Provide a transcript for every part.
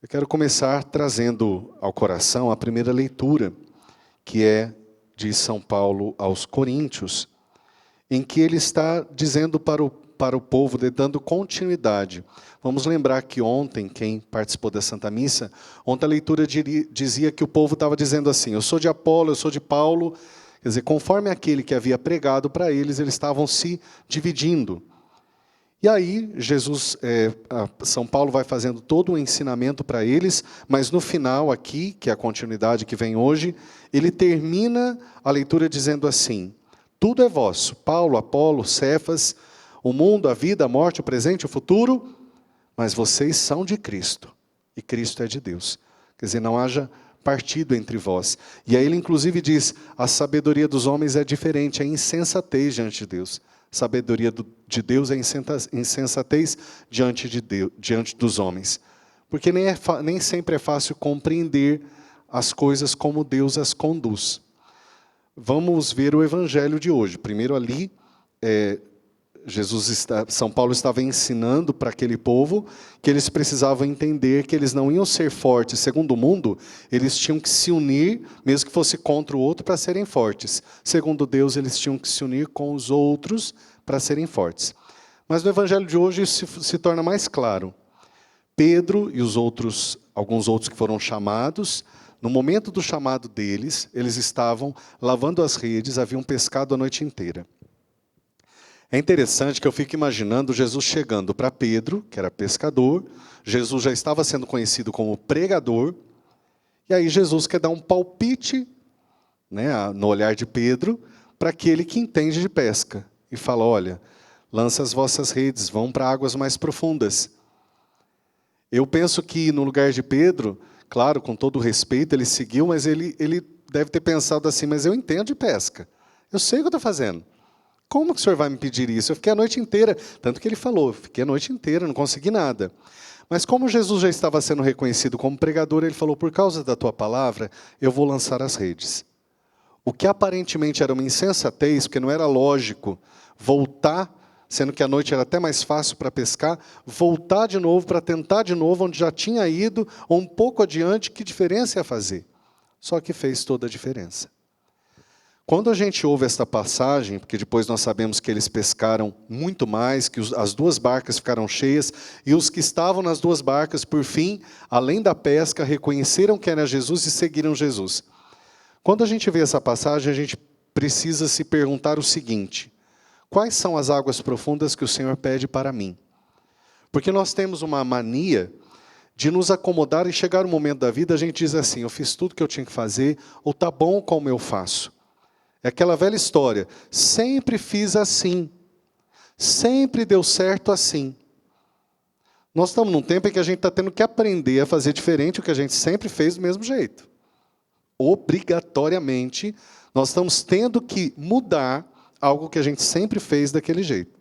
Eu quero começar trazendo ao coração a primeira leitura, que é de São Paulo aos Coríntios, em que ele está dizendo para o povo, dando continuidade. Vamos lembrar que ontem, quem participou da Santa Missa, ontem a leitura dizia que o povo estava dizendo assim: eu sou de Apolo, eu sou de Paulo. Quer dizer, conforme aquele que havia pregado para eles, eles estavam se dividindo. E aí, São Paulo vai fazendo todo o ensinamento para eles, mas no final aqui, que é a continuidade que vem hoje, ele termina a leitura dizendo assim: tudo é vosso, Paulo, Apolo, Cefas, o mundo, a vida, a morte, o presente, o futuro, mas vocês são de Cristo, e Cristo é de Deus. Quer dizer, não haja partido entre vós. E aí ele inclusive diz: a sabedoria dos homens é diferente, é insensatez diante de Deus. Sabedoria de Deus é insensatez diante dos homens. Porque nem sempre é fácil compreender as coisas como Deus as conduz. Vamos ver o evangelho de hoje. Primeiro ali, São Paulo estava ensinando para aquele povo que eles precisavam entender que eles não iam ser fortes segundo o mundo, eles tinham que se unir, mesmo que fosse contra o outro, para serem fortes. Segundo Deus, eles tinham que se unir com os outros para serem fortes. Mas no evangelho de hoje isso se torna mais claro. Pedro e alguns outros que foram chamados, no momento do chamado deles, eles estavam lavando as redes, haviam pescado a noite inteira. É interessante que eu fico imaginando Jesus chegando para Pedro, que era pescador. Jesus já estava sendo conhecido como pregador. E aí Jesus quer dar um palpite, né, no olhar de Pedro, para aquele que entende de pesca. E fala: olha, lança as vossas redes, vão para águas mais profundas. Eu penso que no lugar de Pedro, claro, com todo o respeito, ele seguiu, mas ele deve ter pensado assim: mas eu entendo de pesca. Eu sei o que eu estou fazendo. Como que o senhor vai me pedir isso? Eu fiquei a noite inteira, tanto que ele falou, fiquei a noite inteira, não consegui nada. Mas como Jesus já estava sendo reconhecido como pregador, ele falou: por causa da tua palavra, eu vou lançar as redes. O que aparentemente era uma insensatez, porque não era lógico voltar, sendo que a noite era até mais fácil para pescar, voltar de novo para tentar de novo onde já tinha ido, ou um pouco adiante, que diferença ia fazer? Só que fez toda a diferença. Quando a gente ouve esta passagem, porque depois nós sabemos que eles pescaram muito mais, que as duas barcas ficaram cheias, e os que estavam nas duas barcas, por fim, além da pesca, reconheceram que era Jesus e seguiram Jesus. Quando a gente vê essa passagem, a gente precisa se perguntar o seguinte: quais são as águas profundas que o Senhor pede para mim? Porque nós temos uma mania de nos acomodar e chegar um momento da vida, a gente diz assim: eu fiz tudo que eu tinha que fazer, ou tá bom como eu faço. É aquela velha história: sempre fiz assim, sempre deu certo assim. Nós estamos num tempo em que a gente está tendo que aprender a fazer diferente o que a gente sempre fez do mesmo jeito. Obrigatoriamente, nós estamos tendo que mudar algo que a gente sempre fez daquele jeito.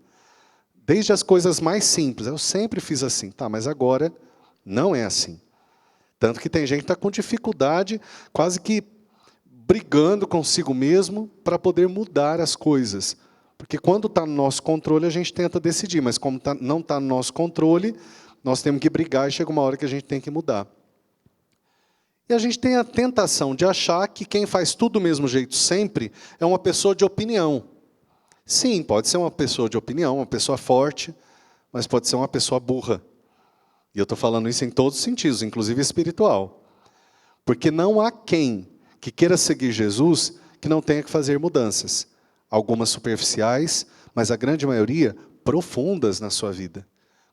Desde as coisas mais simples: eu sempre fiz assim, tá, mas agora não é assim. Tanto que tem gente que está com dificuldade, quase que brigando consigo mesmo para poder mudar as coisas. Porque quando está no nosso controle, a gente tenta decidir, mas como não está no nosso controle, nós temos que brigar e chega uma hora que a gente tem que mudar. E a gente tem a tentação de achar que quem faz tudo do mesmo jeito sempre é uma pessoa de opinião. Sim, pode ser uma pessoa de opinião, uma pessoa forte, mas pode ser uma pessoa burra. E eu estou falando isso em todos os sentidos, inclusive espiritual. Porque não há quem que queira seguir Jesus, que não tenha que fazer mudanças. Algumas superficiais, mas a grande maioria profundas na sua vida.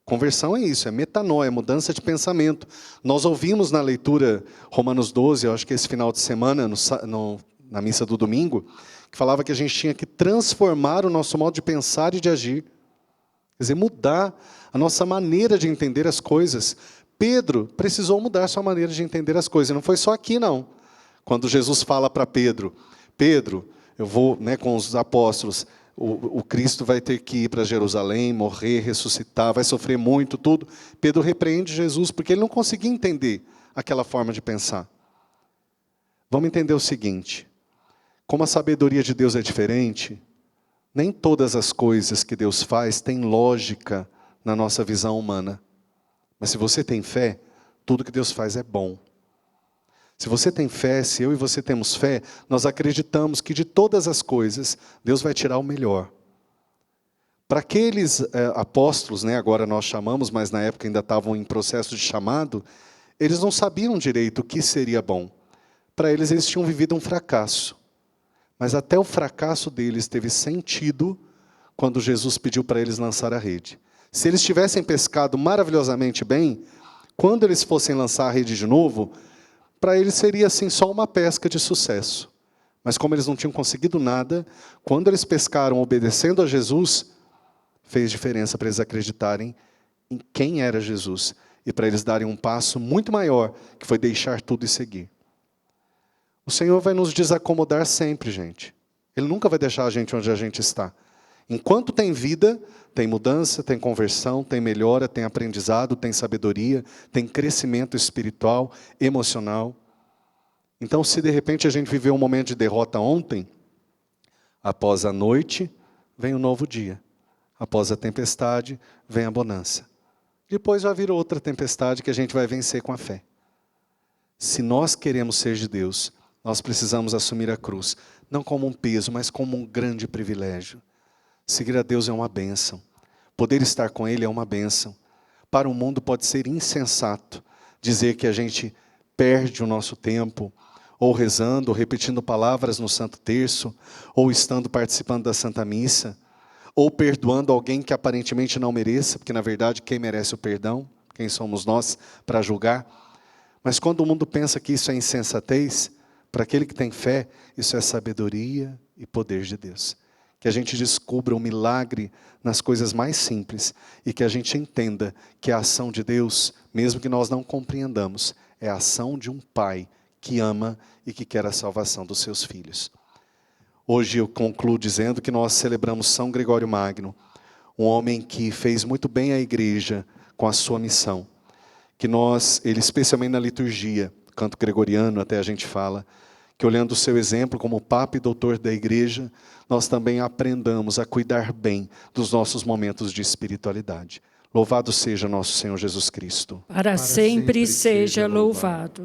Conversão é isso, é metanoia, mudança de pensamento. Nós ouvimos na leitura Romanos 12, eu acho que esse final de semana, na missa do domingo, que falava que a gente tinha que transformar o nosso modo de pensar e de agir. Quer dizer, mudar a nossa maneira de entender as coisas. Pedro precisou mudar a sua maneira de entender as coisas. E não foi só aqui, não. Quando Jesus fala para Pedro: Pedro, eu vou, com os apóstolos, o Cristo vai ter que ir para Jerusalém, morrer, ressuscitar, vai sofrer muito, tudo. Pedro repreende Jesus, porque ele não conseguia entender aquela forma de pensar. Vamos entender o seguinte: como a sabedoria de Deus é diferente, nem todas as coisas que Deus faz têm lógica na nossa visão humana. Mas se você tem fé, Tudo que Deus faz é bom. Se você tem fé, se eu e você temos fé, nós acreditamos que de todas as coisas, Deus vai tirar o melhor. Para aqueles apóstolos, né, agora nós chamamos, mas na época ainda estavam em processo de chamado, eles não sabiam direito o que seria bom. Para eles tinham vivido um fracasso. Mas até o fracasso deles teve sentido quando Jesus pediu para eles lançar a rede. Se eles tivessem pescado maravilhosamente bem, quando eles fossem lançar a rede de novo, para eles seria assim só uma pesca de sucesso. Mas como eles não tinham conseguido nada, quando eles pescaram obedecendo a Jesus, fez diferença para eles acreditarem em quem era Jesus e para eles darem um passo muito maior, que foi deixar tudo e seguir. O Senhor vai nos desacomodar sempre, gente. Ele nunca vai deixar a gente onde a gente está. Enquanto tem vida, tem mudança, tem conversão, tem melhora, tem aprendizado, tem sabedoria, tem crescimento espiritual, emocional. Então, se de repente a gente viveu um momento de derrota ontem, após a noite, vem um novo dia. Após a tempestade, vem a bonança. Depois vai vir outra tempestade que a gente vai vencer com a fé. Se nós queremos ser de Deus, nós precisamos assumir a cruz, não como um peso, mas como um grande privilégio. Seguir a Deus é uma bênção. Poder estar com Ele é uma bênção. Para o mundo pode ser insensato dizer que a gente perde o nosso tempo, ou rezando, ou repetindo palavras no Santo Terço, ou estando participando da Santa Missa, ou perdoando alguém que aparentemente não mereça, porque na verdade quem merece o perdão, quem somos nós para julgar. Mas quando o mundo pensa que isso é insensatez, para aquele que tem fé, isso é sabedoria e poder de Deus. Que a gente descubra o milagre nas coisas mais simples e que a gente entenda que a ação de Deus, mesmo que nós não compreendamos, é a ação de um Pai que ama e que quer a salvação dos seus filhos. Hoje eu concluo dizendo que nós celebramos São Gregório Magno, um homem que fez muito bem à igreja com a sua missão. Que ele especialmente na liturgia, canto gregoriano até a gente fala, que olhando o seu exemplo como Papa e Doutor da Igreja, nós também aprendamos a cuidar bem dos nossos momentos de espiritualidade. Louvado seja nosso Senhor Jesus Cristo. Para sempre seja louvado.